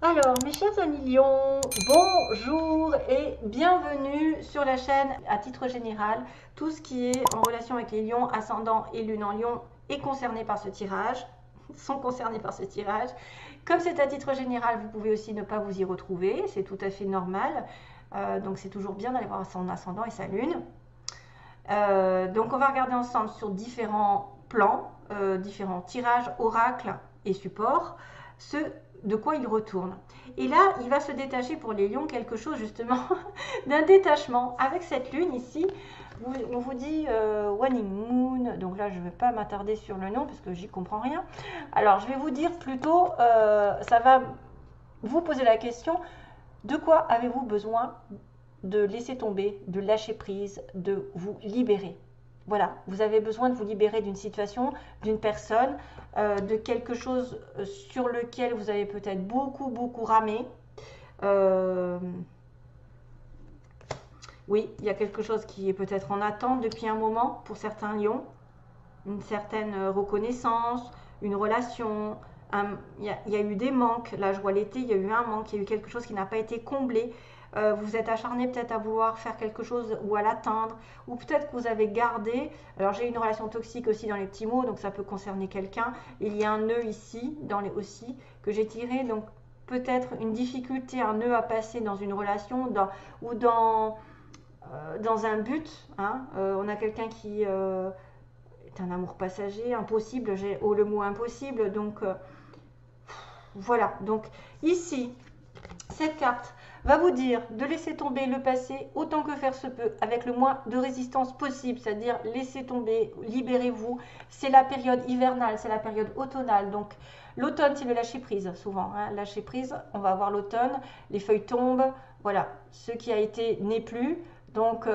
Alors, mes chers amis lions, bonjour et bienvenue sur la chaîne à titre général. Tout ce qui est en relation avec les lions, ascendant et lune en lion est concerné par ce tirage, sont concernés par ce tirage. Comme c'est à titre général, vous pouvez aussi ne pas vous y retrouver, c'est tout à fait normal. Donc c'est toujours bien d'aller voir son ascendant et sa lune. Donc on va regarder ensemble sur différents plans, différents tirages, oracles et supports, ce de quoi il retourne. Et là, il va se détacher pour les lions quelque chose justement d'un détachement. Avec cette lune ici, on vous dit Waning Moon, donc là je ne vais pas m'attarder sur le nom parce que j'y comprends rien. Alors je vais vous dire plutôt, ça va vous poser la question, de quoi avez-vous besoin de laisser tomber, de lâcher prise, de vous libérer. Voilà, vous avez besoin de vous libérer d'une situation, d'une personne, de quelque chose sur lequel vous avez peut-être beaucoup ramé. Euh, oui, il y a quelque chose qui est peut-être en attente depuis un moment pour certains lions, une certaine reconnaissance, une relation. Il y a eu des manques. Là, je vois l'été, il y a eu un manque, il y a eu quelque chose qui n'a pas été comblé. Vous êtes acharné peut-être à vouloir faire quelque chose ou à l'atteindre, ou peut-être que vous avez gardé. Alors j'ai une relation toxique aussi dans les petits mots, donc ça peut concerner quelqu'un. Il y a un nœud ici, dans les aussi, que j'ai tiré, donc peut-être une difficulté, un nœud à passer dans une relation ou dans un but. Hein. On a quelqu'un qui est un amour passager, impossible, j'ai le mot impossible, donc voilà. Donc ici, cette carte va vous dire de laisser tomber le passé autant que faire se peut, avec le moins de résistance possible, c'est-à-dire laissez tomber, libérez-vous. C'est la période hivernale, c'est la période automnale, donc l'automne c'est le lâcher prise souvent, hein. Lâcher prise, on va avoir l'automne, les feuilles tombent, voilà, ce qui a été n'est plus, donc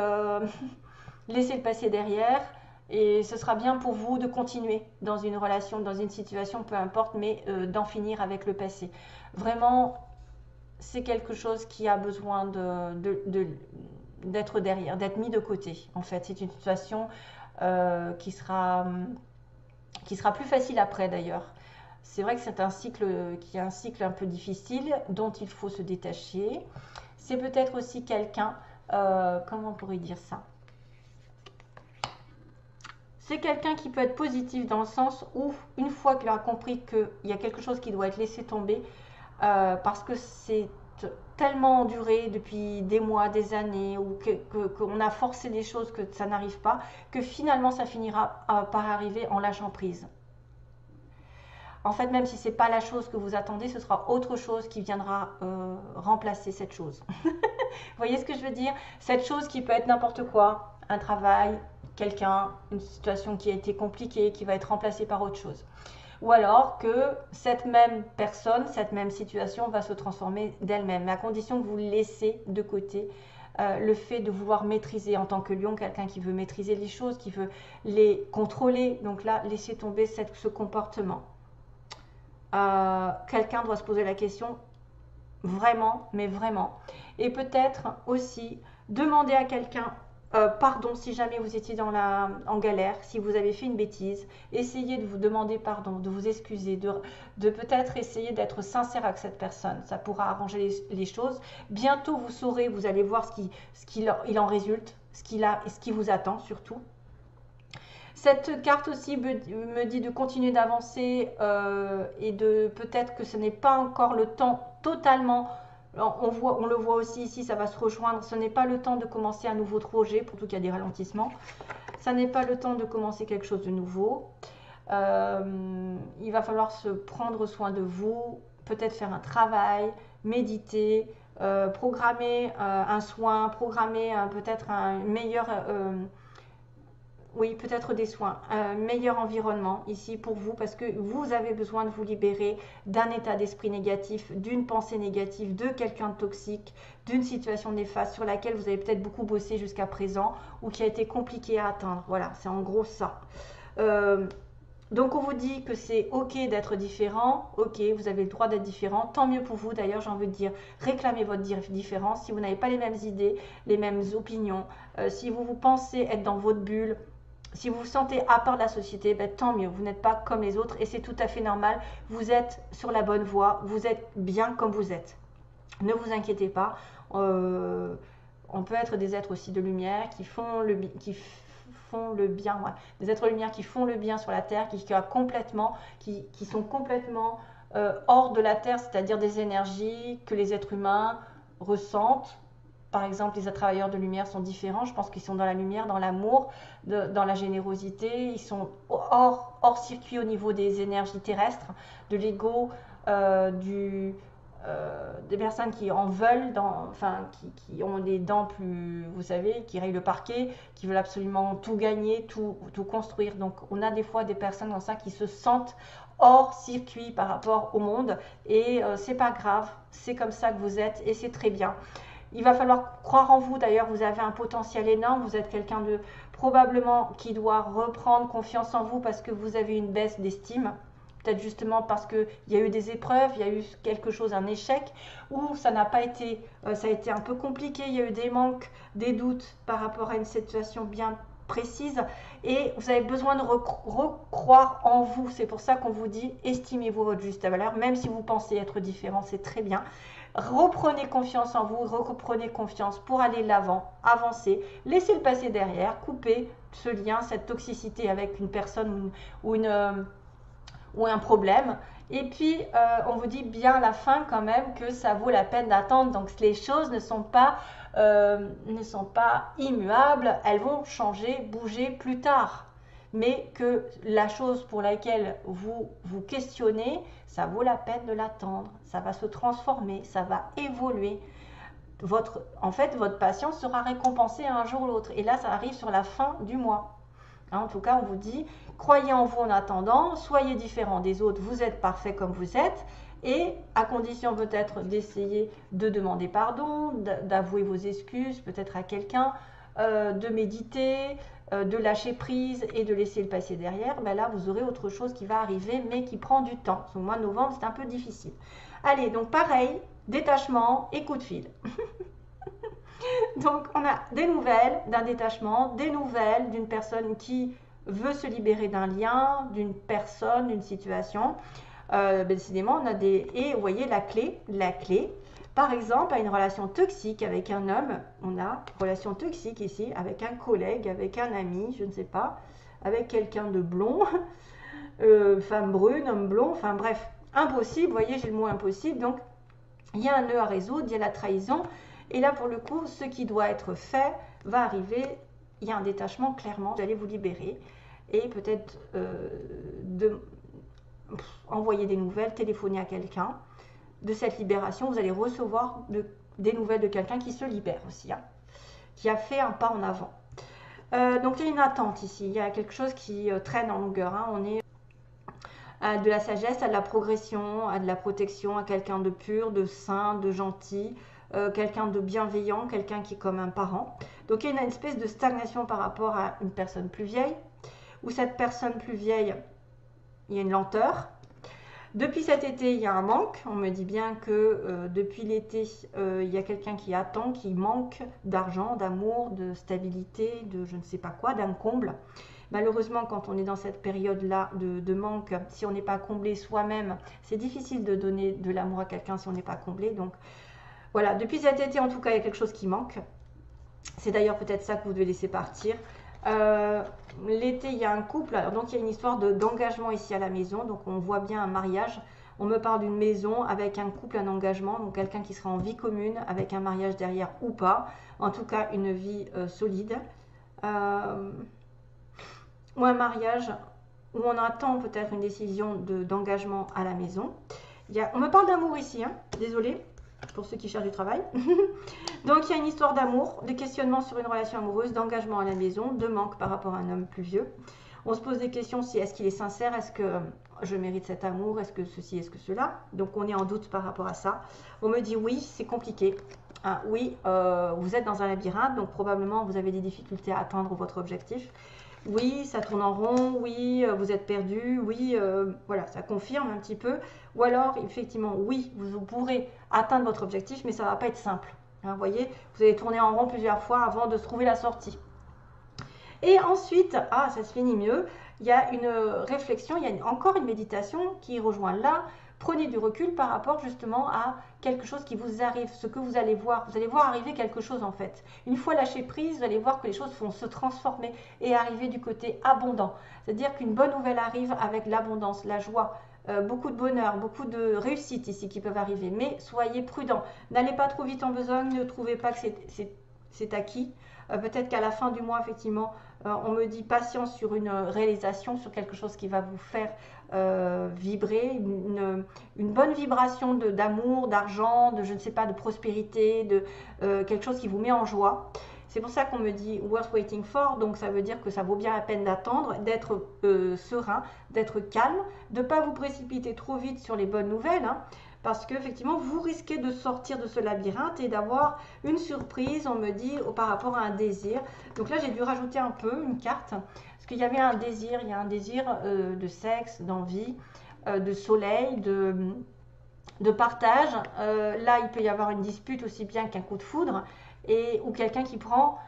laissez le passé derrière. Et ce sera bien pour vous de continuer dans une relation, dans une situation, peu importe, mais d'en finir avec le passé. Vraiment, c'est quelque chose qui a besoin d'être derrière, d'être mis de côté. En fait, c'est une situation qui sera plus facile après d'ailleurs. C'est vrai que c'est un cycle qui est un cycle un peu difficile dont il faut se détacher. C'est peut-être aussi quelqu'un, comment on pourrait dire ça? C'est quelqu'un qui peut être positif dans le sens où, une fois qu'il a compris qu'il y a quelque chose qui doit être laissé tomber, parce que c'est tellement enduré depuis des mois, des années, ou qu'on a forcé les choses que ça n'arrive pas, que finalement ça finira par arriver en lâchant prise. En fait, même si ce n'est pas la chose que vous attendez, ce sera autre chose qui viendra remplacer cette chose. Vous voyez ce que je veux dire? Cette chose qui peut être n'importe quoi, un travail, quelqu'un, une situation qui a été compliquée, qui va être remplacée par autre chose. Ou alors que cette même personne, cette même situation va se transformer d'elle-même, mais à condition que vous laissez de côté le fait de vouloir maîtriser en tant que lion, quelqu'un qui veut maîtriser les choses, qui veut les contrôler. Donc là, laissez tomber ce comportement. Quelqu'un doit se poser la question vraiment, mais vraiment. Et peut-être aussi demander à quelqu'un pardon si jamais vous étiez en galère, si vous avez fait une bêtise. Essayez de vous demander pardon, de vous excuser, de peut-être essayer d'être sincère avec cette personne. Ça pourra arranger les choses. Bientôt, vous saurez, vous allez voir ce qu'il en résulte, ce qui vous attend surtout. Cette carte aussi me dit de continuer d'avancer et de peut-être que ce n'est pas encore le temps totalement. On le voit aussi ici, ça va se rejoindre. Ce n'est pas le temps de commencer un nouveau projet, pour tout qu'il y a des ralentissements. Ça n'est pas le temps de commencer quelque chose de nouveau. Il va falloir se prendre soin de vous, peut-être faire un travail, méditer, programmer un soin, programmer peut-être un meilleur oui, peut-être des soins, un meilleur environnement ici pour vous parce que vous avez besoin de vous libérer d'un état d'esprit négatif, d'une pensée négative, de quelqu'un de toxique, d'une situation néfaste sur laquelle vous avez peut-être beaucoup bossé jusqu'à présent ou qui a été compliqué à atteindre. Voilà, c'est en gros ça. Donc on vous dit que c'est ok d'être différent, ok, vous avez le droit d'être différent, tant mieux pour vous d'ailleurs, j'ai envie de dire, réclamez votre différence. Si vous n'avez pas les mêmes idées, les mêmes opinions, si vous pensez être dans votre bulle, Si vous vous sentez à part de la société, ben, tant mieux, vous n'êtes pas comme les autres et c'est tout à fait normal. Vous êtes sur la bonne voie, vous êtes bien comme vous êtes. Ne vous inquiétez pas. On peut être des êtres aussi de lumière qui font le bien, ouais. Des êtres de lumière qui font le bien sur la terre, qui sont complètement hors de la terre, c'est-à-dire des énergies que les êtres humains ressentent. Par exemple, les travailleurs de lumière sont différents. Je pense qu'ils sont dans la lumière, dans l'amour, dans la générosité. Ils sont hors circuit au niveau des énergies terrestres, de l'ego, des personnes qui en veulent, qui ont des dents plus, vous savez, qui rayent le parquet, qui veulent absolument tout gagner, tout construire. Donc on a des fois des personnes comme ça qui se sentent hors circuit par rapport au monde et c'est pas grave, c'est comme ça que vous êtes et c'est très bien. Il va falloir croire en vous. D'ailleurs, vous avez un potentiel énorme. Vous êtes quelqu'un de probablement qui doit reprendre confiance en vous parce que vous avez une baisse d'estime. Peut-être justement parce qu'il y a eu des épreuves, il y a eu quelque chose, un échec, ou ça n'a pas été, ça a été un peu compliqué, il y a eu des manques, des doutes par rapport à une situation bien précise et vous avez besoin de recroire en vous. C'est pour ça qu'on vous dit estimez-vous votre juste valeur, même si vous pensez être différent, c'est très bien. Reprenez confiance en vous, reprenez confiance pour aller l'avant, avancer, laissez le passé derrière, coupez ce lien, cette toxicité avec une personne ou un problème. Et puis, on vous dit bien à la fin quand même que ça vaut la peine d'attendre. Donc, les choses ne sont pas immuables, elles vont changer, bouger plus tard. Mais que la chose pour laquelle vous vous questionnez, ça vaut la peine de l'attendre. Ça va se transformer, ça va évoluer. En fait, votre patience sera récompensée un jour ou l'autre. Et là, ça arrive sur la fin du mois. En tout cas, on vous dit, croyez en vous en attendant, soyez différents des autres, vous êtes parfait comme vous êtes, et à condition peut-être d'essayer de demander pardon, d'avouer vos excuses peut-être à quelqu'un, de méditer, de lâcher prise et de laisser le passé derrière, ben là vous aurez autre chose qui va arriver mais qui prend du temps. Au mois de novembre, c'est un peu difficile. Allez, donc pareil, détachement et coup de fil. Donc, on a des nouvelles d'un détachement, des nouvelles d'une personne qui veut se libérer d'un lien, d'une personne, d'une situation. Décidément, on a des... Et vous voyez, la clé, par exemple, à une relation toxique avec un homme, on a relation toxique ici, avec un collègue, avec un ami, je ne sais pas, avec quelqu'un de blond, femme brune, homme blond, enfin bref, impossible, vous voyez, j'ai le mot impossible, donc il y a un nœud à résoudre, il y a la trahison. Et là, pour le coup, ce qui doit être fait va arriver. Il y a un détachement, clairement. Vous allez vous libérer et peut-être envoyer des nouvelles, téléphoner à quelqu'un. De cette libération, vous allez recevoir des nouvelles de quelqu'un qui se libère aussi, hein, qui a fait un pas en avant. Donc, il y a une attente ici. Il y a quelque chose qui traîne en longueur. Hein. On est à de la sagesse, à de la progression, à de la protection, à quelqu'un de pur, de sain, de gentil, quelqu'un de bienveillant, quelqu'un qui est comme un parent. Donc il y a une espèce de stagnation par rapport à une personne plus vieille, où cette personne plus vieille, il y a une lenteur. Depuis cet été, il y a un manque. On me dit bien que depuis l'été, il y a quelqu'un qui attend, qui manque d'argent, d'amour, de stabilité, de je ne sais pas quoi, d'un comble. Malheureusement, quand on est dans cette période-là de manque, si on n'est pas comblé soi-même, c'est difficile de donner de l'amour à quelqu'un si on n'est pas comblé. Donc voilà, depuis cet été, en tout cas, il y a quelque chose qui manque. C'est d'ailleurs peut-être ça que vous devez laisser partir. L'été, il y a un couple. Alors, donc, il y a une histoire d'engagement ici à la maison. Donc, on voit bien un mariage. On me parle d'une maison avec un couple, un engagement. Donc, quelqu'un qui sera en vie commune avec un mariage derrière ou pas. En tout cas, une vie solide. Ou un mariage où on attend peut-être une décision d'engagement à la maison. On me parle d'amour ici. Hein. Désolée pour ceux qui cherchent du travail. Donc, il y a une histoire d'amour, de questionnement sur une relation amoureuse, d'engagement à la maison, de manque par rapport à un homme plus vieux. On se pose des questions si est-ce qu'il est sincère, est-ce que je mérite cet amour, est-ce que ceci, est-ce que cela. Donc, on est en doute par rapport à ça. On me dit oui, c'est compliqué. Ah, oui, vous êtes dans un labyrinthe, donc probablement vous avez des difficultés à atteindre votre objectif. Oui, ça tourne en rond, oui, vous êtes perdu, oui, voilà, ça confirme un petit peu. Ou alors, effectivement, oui, vous pourrez atteindre votre objectif, mais ça ne va pas être simple. Hein, vous voyez, vous allez tourner en rond plusieurs fois avant de trouver la sortie. Et ensuite, ah, ça se finit mieux, il y a une réflexion, il y a encore une méditation qui rejoint là. Prenez du recul par rapport justement à quelque chose qui vous arrive, ce que vous allez voir. Vous allez voir arriver quelque chose en fait. Une fois lâché prise, vous allez voir que les choses vont se transformer et arriver du côté abondant. C'est-à-dire qu'une bonne nouvelle arrive avec l'abondance, la joie, beaucoup de bonheur, beaucoup de réussite ici qui peuvent arriver. Mais soyez prudents. N'allez pas trop vite en besogne, ne trouvez pas que c'est acquis. Peut-être qu'à la fin du mois, effectivement, on me dit patience sur une réalisation, sur quelque chose qui va vous faire vibrer, une bonne vibration d'amour, d'argent, de je ne sais pas, de prospérité, de quelque chose qui vous met en joie. C'est pour ça qu'on me dit worth waiting for, donc ça veut dire que ça vaut bien la peine d'attendre, d'être serein, d'être calme, de ne pas vous précipiter trop vite sur les bonnes nouvelles, hein, parce qu'effectivement, vous risquez de sortir de ce labyrinthe et d'avoir une surprise, on me dit, par rapport à un désir. Donc là, j'ai dû rajouter un peu une carte, parce qu'il y avait un désir, il y a un désir de sexe, d'envie, de soleil, de partage. Là, il peut y avoir une dispute aussi bien qu'un coup de foudre, ou quelqu'un qui prend.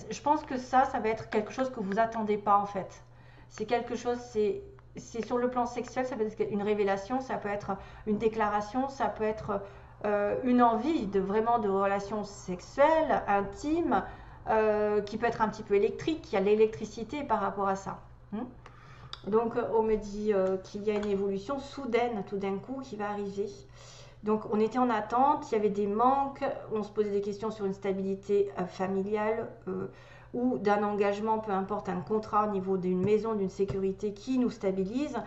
Je pense que ça va être quelque chose que vous n'attendez pas en fait. C'est quelque chose, c'est sur le plan sexuel, ça peut être une révélation, ça peut être une déclaration, ça peut être une envie vraiment de relations sexuelles, intimes, qui peut être un petit peu électrique. Il y a l'électricité par rapport à ça. Donc on me dit qu'il y a une évolution soudaine tout d'un coup qui va arriver. Donc on était en attente, il y avait des manques, on se posait des questions sur une stabilité familiale ou d'un engagement, peu importe, un contrat au niveau d'une maison, d'une sécurité qui nous stabilise.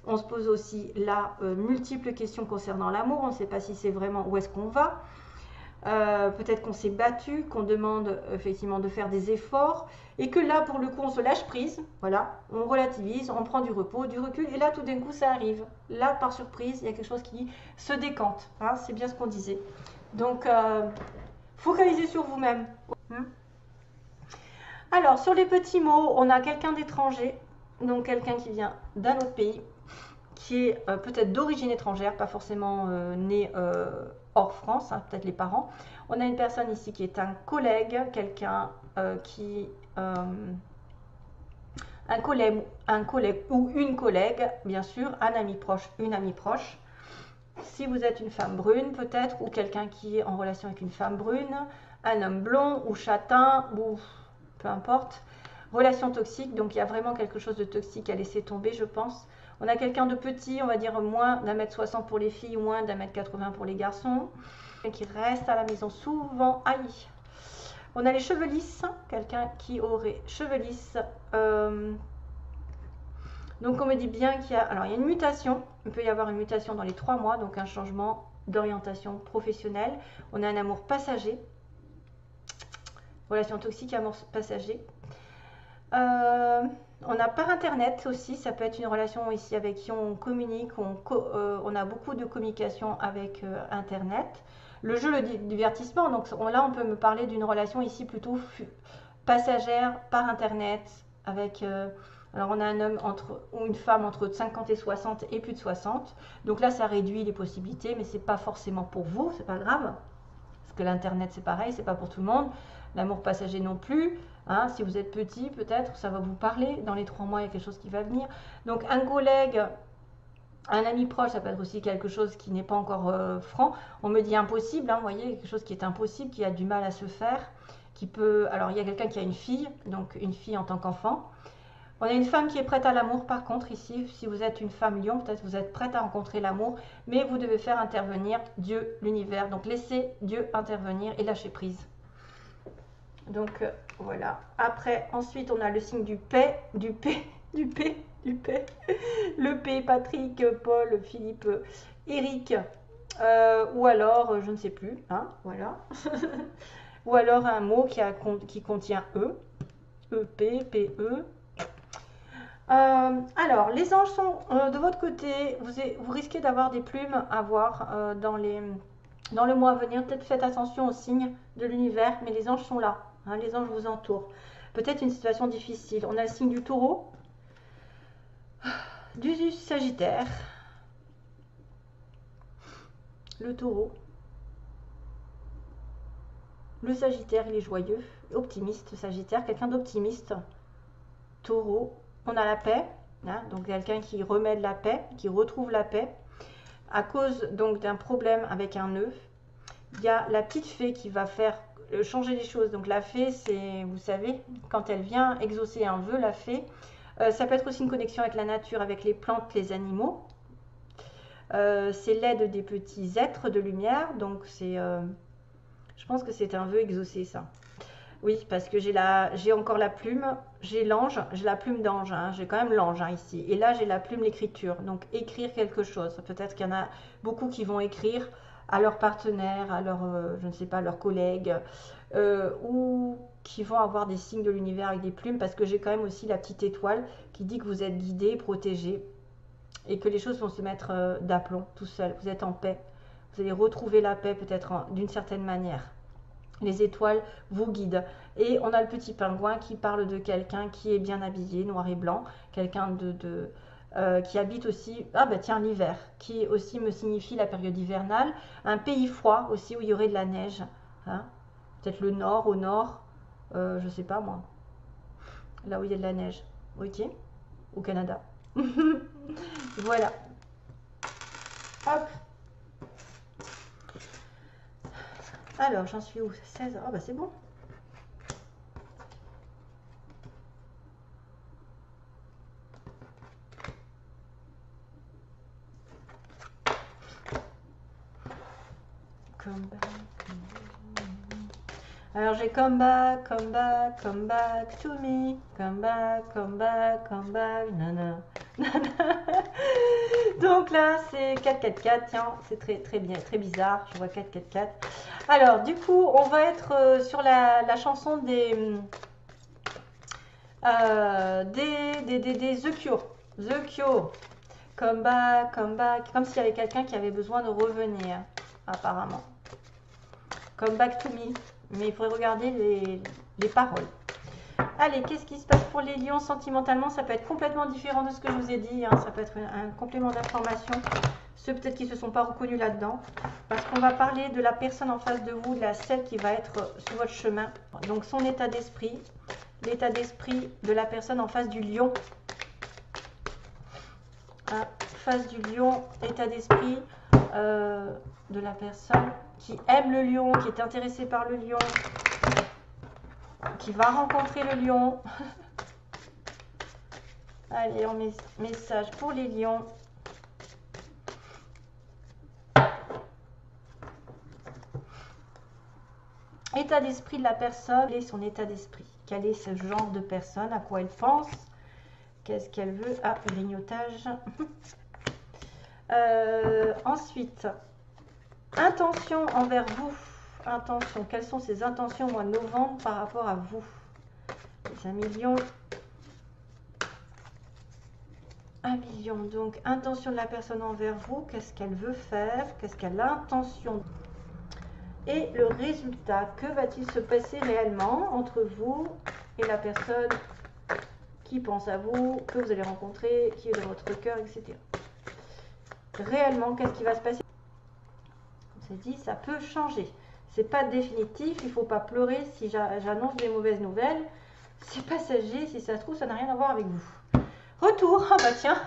On se pose aussi là multiples questions concernant l'amour, on ne sait pas si c'est vraiment où est-ce qu'on va. Peut-être qu'on s'est battu, qu'on demande effectivement de faire des efforts et que là pour le coup on se lâche prise, voilà, on relativise, on prend du repos, du recul et là tout d'un coup ça arrive. Là par surprise il y a quelque chose qui se décante, hein, c'est bien ce qu'on disait. Donc focalisez sur vous-même. Alors sur les petits mots, on a quelqu'un d'étranger, donc quelqu'un qui vient d'un autre pays, qui est peut-être d'origine étrangère, pas forcément né hors France, hein, peut-être les parents. On a une personne ici qui est un collègue, quelqu'un qui... un collègue ou une collègue, bien sûr, un ami proche, une amie proche. Si vous êtes une femme brune peut-être, ou quelqu'un qui est en relation avec une femme brune, un homme blond ou châtain, ou peu importe. Relation toxique, donc il y a vraiment quelque chose de toxique à laisser tomber, je pense. On a quelqu'un de petit, on va dire moins d'1m60 pour les filles, moins d'1m80 pour les garçons. Qui reste à la maison souvent. Aïe. On a les cheveux lisses, quelqu'un qui aurait cheveux lisses. Donc on me dit bien qu'il y a... Alors il y a une mutation, il peut y avoir une mutation dans les 3 mois, donc un changement d'orientation professionnelle. On a un amour passager. Relation toxique, amour passager. On a par internet aussi, ça peut être une relation ici avec qui on communique, on a beaucoup de communication avec internet. Le jeu, le divertissement, donc là on peut me parler d'une relation ici plutôt passagère par internet avec... alors on a un homme ou une femme entre 50 et 60 et plus de 60. Donc là ça réduit les possibilités, mais c'est pas forcément pour vous, c'est pas grave. Parce que l'internet c'est pareil, c'est pas pour tout le monde. L'amour passager non plus. Hein, si vous êtes petit, peut-être, ça va vous parler. Dans les 3 mois, il y a quelque chose qui va venir. Donc, un collègue, un ami proche, ça peut être aussi quelque chose qui n'est pas encore franc. On me dit impossible, hein, vous voyez, quelque chose qui est impossible, qui a du mal à se faire. Qui peut... Alors, il y a quelqu'un qui a une fille, donc une fille en tant qu'enfant. On a une femme qui est prête à l'amour, par contre, ici. Si vous êtes une femme lion, peut-être vous êtes prête à rencontrer l'amour, mais vous devez faire intervenir Dieu, l'univers. Donc, laissez Dieu intervenir et lâcher prise. Donc voilà. Après, ensuite, on a le signe du P, le P, Patrick, Paul, Philippe, Eric, ou alors, je ne sais plus, hein, voilà. Ou alors un mot qui contient E, EP, PE. Alors, les anges sont de votre côté, vous risquez d'avoir des plumes à voir dans le mois à venir. Peut-être faites attention aux signes de l'univers, mais les anges sont là. Hein, les anges vous entourent. Peut-être une situation difficile. On a le signe du taureau, du sagittaire, le taureau. Le sagittaire, il est joyeux, optimiste, sagittaire, quelqu'un d'optimiste. Taureau, on a la paix, hein, donc quelqu'un qui remet de la paix, qui retrouve la paix, à cause donc d'un problème avec un nœud. Il y a la petite fée qui va faire changer les choses. Donc la fée, c'est, vous savez, quand elle vient exaucer un vœu, la fée, ça peut être aussi une connexion avec la nature, avec les plantes, les animaux. C'est l'aide des petits êtres de lumière, donc c'est, je pense que c'est un vœu exaucé, ça. Oui, parce que j'ai encore la plume, j'ai l'ange, j'ai la plume d'ange, hein, j'ai quand même l'ange hein, ici. Et là, j'ai la plume, l'écriture. Donc, écrire quelque chose. Peut-être qu'il y en a beaucoup qui vont écrire à leur partenaire, à leur, je ne sais pas, leurs collègues, ou qui vont avoir des signes de l'univers avec des plumes, parce que j'ai quand même aussi la petite étoile qui dit que vous êtes guidé, protégé, et que les choses vont se mettre d'aplomb tout seul. Vous êtes en paix. Vous allez retrouver la paix peut-être d'une certaine manière. Les étoiles vous guident. Et on a le petit pingouin qui parle de quelqu'un qui est bien habillé, noir et blanc, quelqu'un qui habite aussi, ah bah tiens, l'hiver, qui aussi me signifie la période hivernale, un pays froid aussi où il y aurait de la neige, hein. Peut-être le nord, au nord, je sais pas moi, là où il y a de la neige, ok, au Canada. Voilà. Hop. Alors, j'en suis où? 16. Oh, bah c'est bon. Come back. Alors, j'ai come back, come back, come back to me. Come back, come back, come back. Nana. Donc là, c'est 4-4-4. Tiens, c'est très bien, très bizarre. Je vois 4-4-4. Alors, du coup, on va être sur la chanson des The Cure. The Cure. Come back, come back. Comme s'il y avait quelqu'un qui avait besoin de revenir, apparemment. Come back to me. Mais il faudrait regarder les paroles. Allez, qu'est-ce qui se passe pour les lions sentimentalement? Ça peut être complètement différent de ce que je vous ai dit. Hein. Ça peut être un complément d'information. Ceux peut-être qui ne se sont pas reconnus là-dedans. Parce qu'on va parler de la personne en face de vous, de celle qui va être sur votre chemin. Donc son état d'esprit. L'état d'esprit de la personne en face du lion. Face du lion, état d'esprit de la personne qui aime le lion, qui est intéressée par le lion, qui va rencontrer le lion. Allez, on met message pour les lions. État d'esprit de la personne, quel est son état d'esprit? Quel est ce genre de personne? À quoi elle pense? Qu'est-ce qu'elle veut? Ah, grignotage. Ensuite, intention envers vous. Intention. Quelles sont ses intentions au mois de novembre par rapport à vous? Les 1 million. 1 million. Donc, intention de la personne envers vous. Qu'est-ce qu'elle veut faire? Qu'est-ce qu'elle a l'intention? Et le résultat. Que va-t-il se passer réellement entre vous et la personne qui pense à vous, que vous allez rencontrer, qui est dans votre cœur, etc. Réellement, qu'est-ce qui va se passer? On s'est dit, ça peut changer. C'est pas définitif, il ne faut pas pleurer si j'annonce des mauvaises nouvelles. C'est passager, si ça se trouve, ça n'a rien à voir avec vous. Retour, ah bah tiens.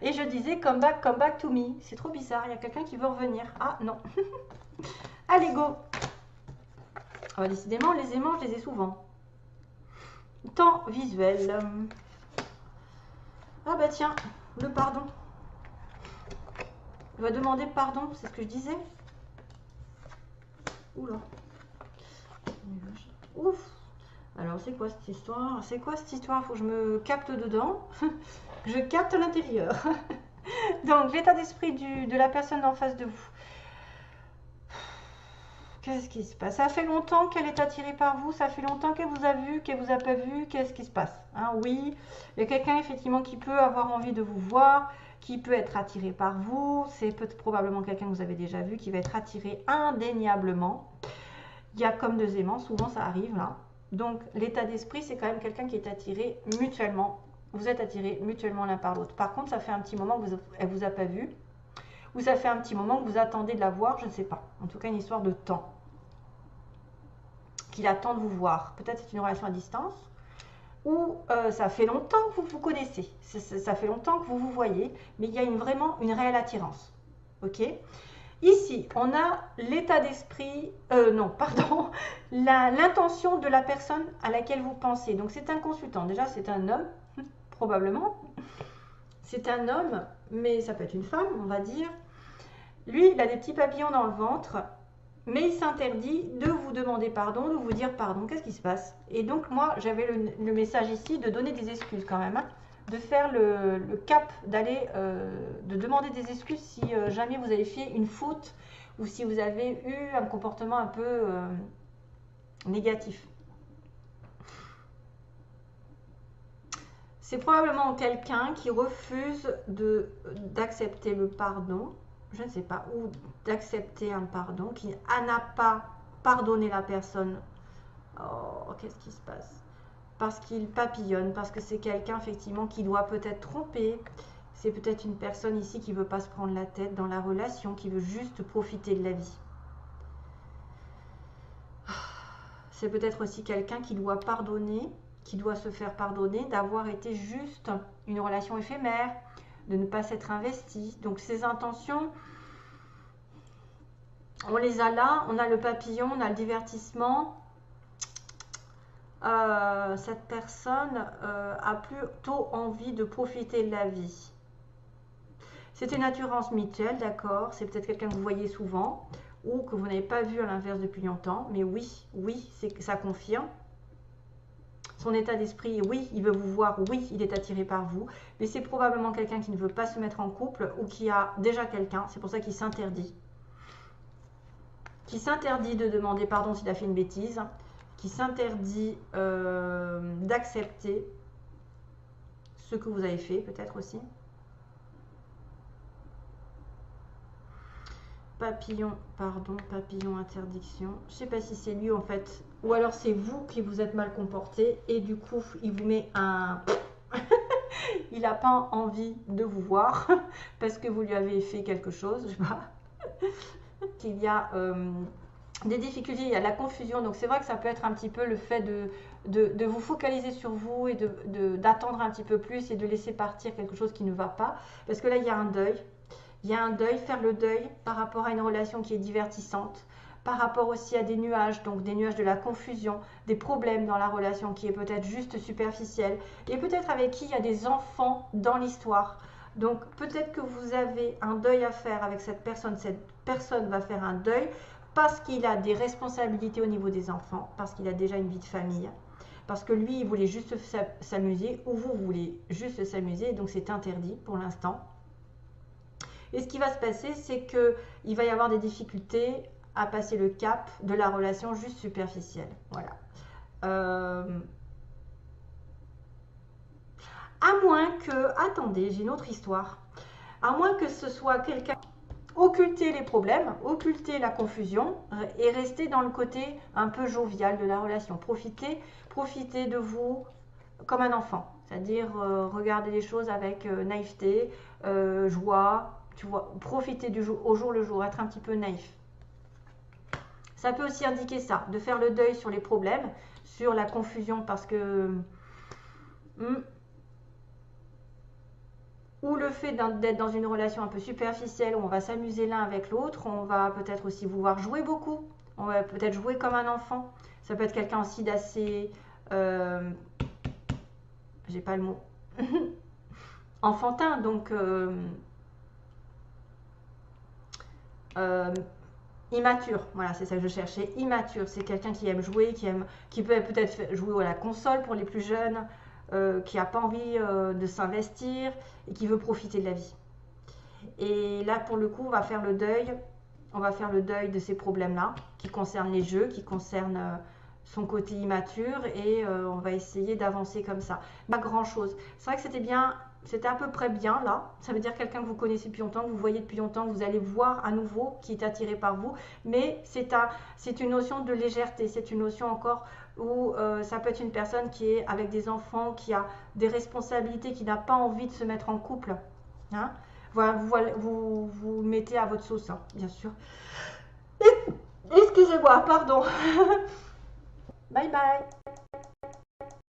Et je disais, come back to me. C'est trop bizarre, il y a quelqu'un qui veut revenir. Ah non. Allez, go. Ah bah, décidément, les aimants, je les ai souvent. Temps visuel. Ah bah tiens, le pardon. Il va demander pardon, c'est ce que je disais. Oula. Ouf. Alors c'est quoi cette histoire? C'est quoi cette histoire? Faut que je me capte dedans. Je capte l'intérieur. Donc l'état d'esprit de la personne en face de vous. Qu'est-ce qui se passe? Ça fait longtemps qu'elle est attirée par vous, ça fait longtemps qu'elle vous a vu, qu'elle vous a pas vu. Qu'est-ce qui se passe? Hein, oui, il y a quelqu'un effectivement qui peut avoir envie de vous voir, qui peut être attiré par vous. C'est probablement quelqu'un que vous avez déjà vu, qui va être attiré indéniablement. Il y a comme 2 aimants, souvent ça arrive là. Donc l'état d'esprit, c'est quand même quelqu'un qui est attiré mutuellement. Vous êtes attirés mutuellement l'un par l'autre. Par contre, ça fait un petit moment qu'elle ne vous a pas vu. Ou ça fait un petit moment que vous attendez de la voir, je ne sais pas. En tout cas, une histoire de temps. Qu'il attend de vous voir. Peut-être c'est une relation à distance. ou ça fait longtemps que vous vous connaissez, ça fait longtemps que vous vous voyez, mais il y a vraiment une réelle attirance. Ok? Ici, on a l'état d'esprit, non, pardon, l'intention de la personne à laquelle vous pensez. Donc c'est un consultant, déjà c'est un homme, probablement. C'est un homme, mais ça peut être une femme, on va dire. Lui, il a des petits papillons dans le ventre, mais il s'interdit de vous demander pardon, de vous dire pardon. Qu'est-ce qui se passe? Et donc moi, j'avais le message ici de donner des excuses quand même, hein, de faire le cap, d'aller, de demander des excuses si jamais vous avez fait une faute ou si vous avez eu un comportement un peu négatif. C'est probablement quelqu'un qui refuse d'accepter le pardon, je ne sais pas, ou d'accepter un pardon, qui n'a pas pardonné la personne. Oh, qu'est-ce qui se passe? Parce qu'il papillonne, parce que c'est quelqu'un effectivement qui doit peut-être tromper. C'est peut-être une personne ici qui ne veut pas se prendre la tête dans la relation, qui veut juste profiter de la vie. C'est peut-être aussi quelqu'un qui doit pardonner, qui doit se faire pardonner d'avoir été juste une relation éphémère, de ne pas s'être investi. Donc ses intentions, on les a là, on a le papillon, on a le divertissement. Cette personne a plutôt envie de profiter de la vie. C'est une attirance mutuelle, d'accord, c'est peut-être quelqu'un que vous voyez souvent ou que vous n'avez pas vu à l'inverse depuis longtemps, mais oui, ça confirme. Son état d'esprit, oui, il veut vous voir, oui, il est attiré par vous, mais c'est probablement quelqu'un qui ne veut pas se mettre en couple ou qui a déjà quelqu'un, c'est pour ça qu'il s'interdit. Qui s'interdit de demander pardon s'il a fait une bêtise, qui s'interdit d'accepter ce que vous avez fait, peut-être aussi. Papillon, pardon, papillon, interdiction. Je ne sais pas si c'est lui en fait, ou alors c'est vous qui vous êtes mal comporté et du coup il vous met un... il n'a pas envie de vous voir parce que vous lui avez fait quelque chose, je sais pas. Il y a des difficultés, il y a de la confusion, donc c'est vrai que ça peut être un petit peu le fait de vous focaliser sur vous et d'attendre un petit peu plus et de laisser partir quelque chose qui ne va pas, parce que là il y a un deuil. Il y a un deuil, faire le deuil par rapport à une relation qui est divertissante, par rapport aussi à des nuages, donc des nuages de la confusion, des problèmes dans la relation qui est peut-être juste superficielle, et peut-être avec qui il y a des enfants dans l'histoire. Donc peut-être que vous avez un deuil à faire avec cette personne va faire un deuil parce qu'il a des responsabilités au niveau des enfants, parce qu'il a déjà une vie de famille, parce que lui, il voulait juste s'amuser, ou vous voulez juste s'amuser, donc c'est interdit pour l'instant. Et ce qui va se passer, c'est qu'il va y avoir des difficultés à passer le cap de la relation juste superficielle. Voilà. À moins que... Attendez, j'ai une autre histoire. À moins que ce soit quelqu'un... Occulter les problèmes, occulter la confusion et rester dans le côté un peu jovial de la relation. Profiter de vous comme un enfant. C'est-à-dire regarder les choses avec naïveté, joie... Tu vois, profiter du jour, au jour le jour, être un petit peu naïf. Ça peut aussi indiquer ça, de faire le deuil sur les problèmes, sur la confusion, parce que... ou le fait d'être dans une relation un peu superficielle, où on va s'amuser l'un avec l'autre, on va peut-être aussi vouloir jouer beaucoup, on va peut-être jouer comme un enfant. Ça peut être quelqu'un aussi d'assez... j'ai pas le mot. Enfantin, donc... immature, voilà, c'est ça que je cherchais. Immature, c'est quelqu'un qui aime jouer, qui peut peut-être jouer à la console pour les plus jeunes, qui n'a pas envie de s'investir et qui veut profiter de la vie. Et là, pour le coup, on va faire le deuil. On va faire le deuil de ces problèmes-là, qui concernent les jeux, qui concernent son côté immature, et on va essayer d'avancer comme ça. Pas grand-chose. C'est vrai que c'était bien. C'était à peu près bien là, ça veut dire quelqu'un que vous connaissez depuis longtemps, que vous voyez depuis longtemps, que vous allez voir à nouveau, qui est attiré par vous, mais c'est une notion de légèreté, c'est une notion encore où ça peut être une personne qui est avec des enfants, qui a des responsabilités, qui n'a pas envie de se mettre en couple. Hein, voilà, vous mettez à votre sauce, hein, bien sûr. Excusez-moi, pardon. Bye bye.